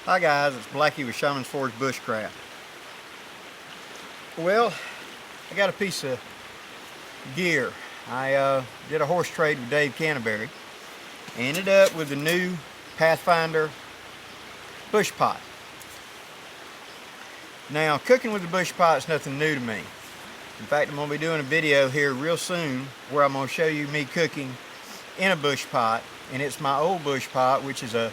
Hi guys, it's Blackie with Shaman's Forge Bushcraft. Well, I got a piece of gear. I did a horse trade with Dave Canterbury. Ended up with the new Pathfinder Bushpot. Now, cooking with the Bushpot is nothing new to me. In fact, I'm going to be doing a video here real soon where I'm going to show you me cooking in a Bushpot, and it's my old Bushpot, which is a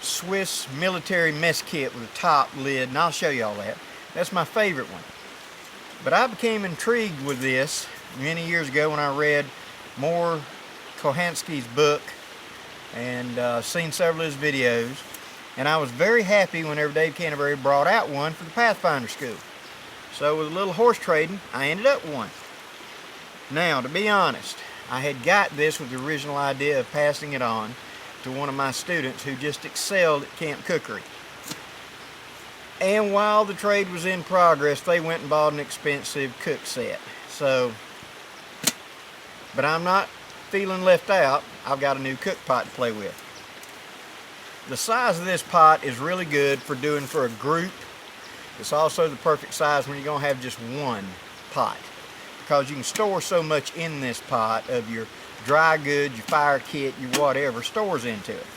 Swiss military mess kit with a top lid, and I'll show you all that. That's my favorite one. But I became intrigued with this many years ago when I read more Kohansky's book and seen several of his videos, and I was very happy whenever Dave Canterbury brought out one for the Pathfinder school. So with a little horse trading, I ended up with one. Now, to be honest, I had got this with the original idea of passing it on to one of my students who just excelled at camp cookery. And while the trade was in progress, they went and bought an expensive cook set. But I'm not feeling left out. I've got a new cook pot to play with. The size of this pot is really good for doing for a group. It's also the perfect size when you're going to have just one pot, because you can store so much in this pot of your dry goods, your fire kit, your whatever stores into it.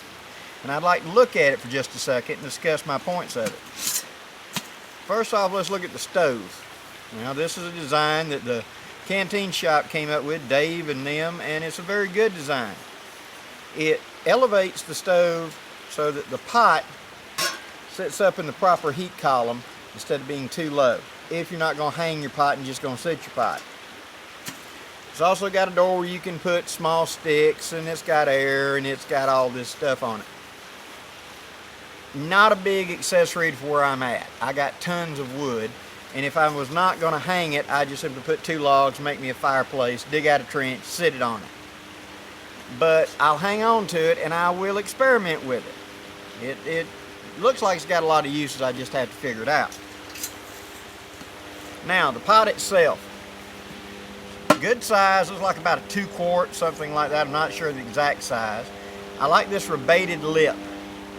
And I'd like to look at it for just a second and discuss my points of it. First off, let's look at the stove. Now, this is a design that the canteen shop came up with, Dave and them, and it's a very good design. It elevates the stove so that the pot sits up in the proper heat column instead of being too low, if you're not going to hang your pot and just going to sit your pot. It's also got a door where you can put small sticks, and it's got air, and it's got all this stuff on it. Not a big accessory for where I'm at. I got tons of wood, and if I was not going to hang it, I just simply put two logs, make me a fireplace, dig out a trench, sit it on it. But I'll hang on to it, and I will experiment with it. It looks like it's got a lot of uses. I just have to figure it out. Now, the pot itself. Good size, looks like about a 2 quart, something like that. I'm not sure the exact size. I like this rebated lip,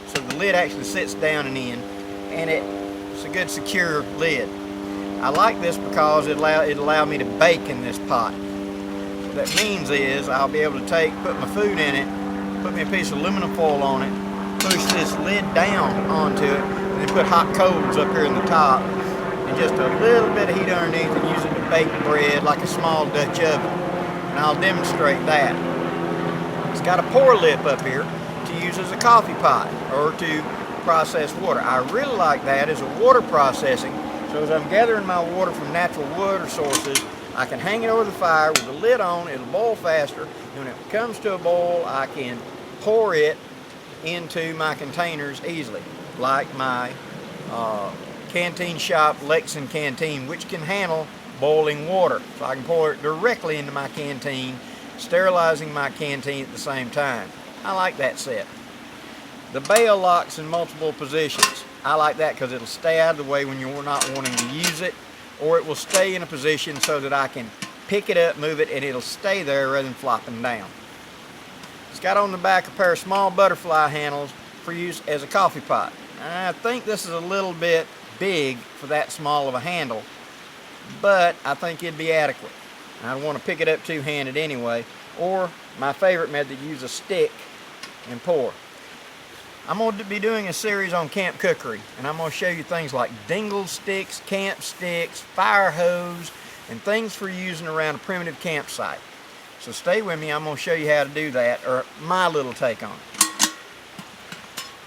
so the lid actually sits down and in, and it's a good secure lid. I like this because it allowed me to bake in this pot. What that means is I'll be able to put my food in it, put me a piece of aluminum foil on it, push this lid down onto it, and then put hot coals up here in the top, and just a little bit of heat underneath, and use it to bake bread like a small Dutch oven. And I'll demonstrate that. It's got a pour lip up here to use as a coffee pot or to process water. I really like that as a water processing, so as I'm gathering my water from natural water sources, I can hang it over the fire with the lid on. It'll boil faster, and when it comes to a boil, I can pour it into my containers easily, like my canteen shop Lexington canteen, which can handle boiling water. So I can pour it directly into my canteen, sterilizing my canteen at the same time. I like that set. The bail locks in multiple positions. I like that because it'll stay out of the way when you're not wanting to use it, or it will stay in a position so that I can pick it up, move it, and it'll stay there rather than flopping down. It's got on the back a pair of small butterfly handles for use as a coffee pot. I think this is a little bit big for that small of a handle, but I think it'd be adequate. I want to pick it up two-handed anyway, or my favorite method, use a stick and pour. I'm going to be doing a series on camp cookery, and I'm going to show you things like dingle sticks, camp sticks, fire hose, and things for using around a primitive campsite. So stay with me. I'm going to show you how to do that, or my little take on it.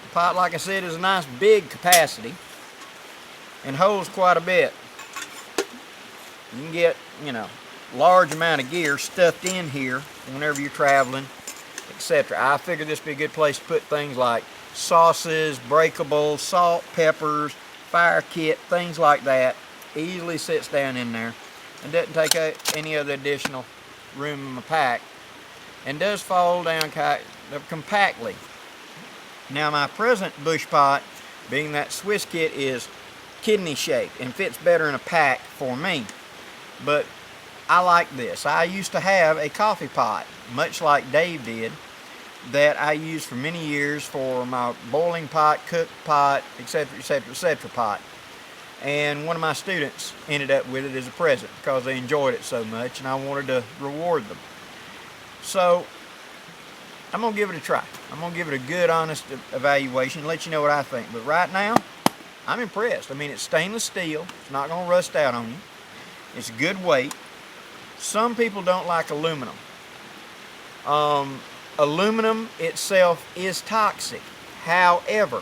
The pot, like I said, is a nice big capacity and holds quite a bit. You can get, large amount of gear stuffed in here whenever you're traveling, etc. I figured this would be a good place to put things like sauces, breakables, salt, peppers, fire kit, things like that. Easily sits down in there and doesn't take any other additional room in my pack, and does fold down compactly. Now, my present Bushpot, being that Swiss kit, is kidney shaped and fits better in a pack for me. But I like this. I used to have a coffee pot, much like Dave did, that I used for many years for my boiling pot, cook pot, etc., etc., etc. pot. And one of my students ended up with it as a present because they enjoyed it so much, and I wanted to reward them. So I'm going to give it a try. I'm going to give it a good, honest evaluation and let you know what I think. But right now, I'm impressed. I mean, it's stainless steel. It's not going to rust out on you. It's a good weight. Some people don't like aluminum. Aluminum itself is toxic. However,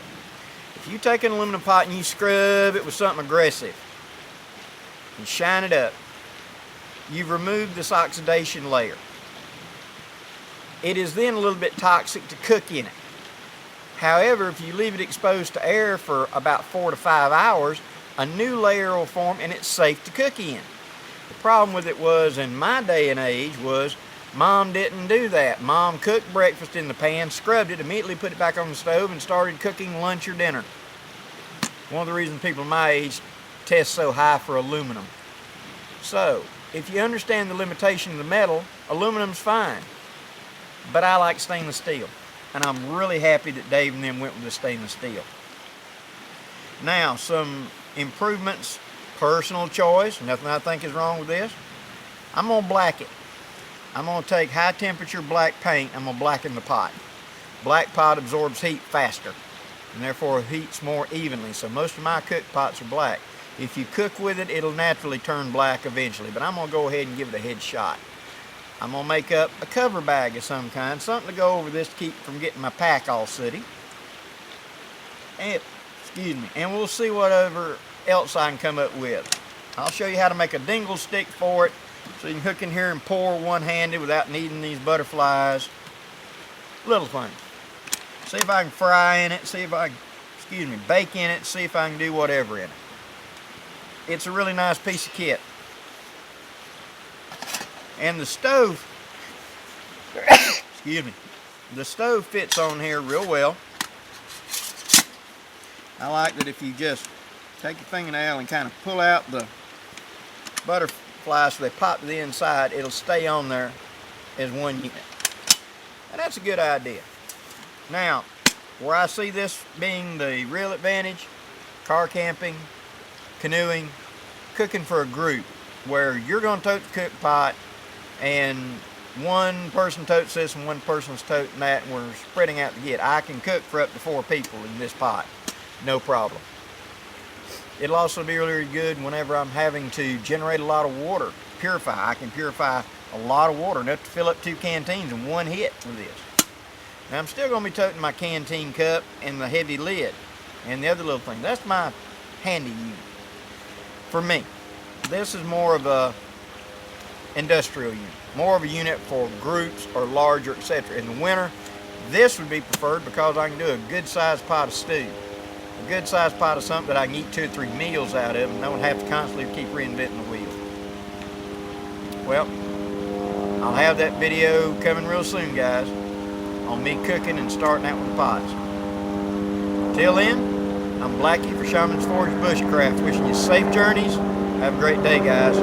if you take an aluminum pot and you scrub it with something aggressive and shine it up, you've removed this oxidation layer. It is then a little bit toxic to cook in it. However, if you leave it exposed to air for about 4 to 5 hours, a new layer will form and it's safe to cook in. The problem with it was, in my day and age, was Mom didn't do that. Mom cooked breakfast in the pan, scrubbed it, immediately put it back on the stove and started cooking lunch or dinner. One of the reasons people my age test so high for aluminum. So, if you understand the limitation of the metal, aluminum's fine. But I like stainless steel. And I'm really happy that Dave and them went with the stainless steel. Now, some improvements, personal choice, nothing I think is wrong with this. I'm going to black it. I'm going to take high temperature black paint, I'm going to blacken the pot. Black pot absorbs heat faster, and therefore heats more evenly, so most of my cook pots are black. If you cook with it, it'll naturally turn black eventually, but I'm going to go ahead and give it a head shot. I'm going to make up a cover bag of some kind, something to go over this to keep from getting my pack all sooty. And, and we'll see whatever else I can come up with. I'll show you how to make a dingle stick for it, so you can hook in here and pour one-handed without needing these butterflies. Little thing. See if I can fry in it, see if I can, bake in it, see if I can do whatever in it. It's a really nice piece of kit. And the stove, the stove fits on here real well. I like that if you just take your fingernail and kind of pull out the butterflies so they pop to the inside, it'll stay on there as one unit. And that's a good idea. Now, where I see this being the real advantage, car camping, canoeing, cooking for a group, where you're going to tote the cook pot and one person totes this and one person's toting that, and we're spreading out the get. I can cook for up to 4 people in this pot, no problem. It'll also be really good whenever I'm having to generate a lot of water, purify. I can purify a lot of water, enough to fill up 2 canteens in one hit with this. Now I'm still going to be toting my canteen cup and the heavy lid and the other little thing. That's my handy unit. For me, this is more of a industrial unit, more of a unit for groups or larger, etc. In the winter, this would be preferred because I can do a good sized pot of stew. A good sized pot of something that I can eat 2 or 3 meals out of and don't have to constantly keep reinventing the wheel. Well, I'll have that video coming real soon, guys, on me cooking and starting out with the pots. Till then, I'm Blackie for Shaman's Forge Bushcraft, wishing you safe journeys. Have a great day, guys.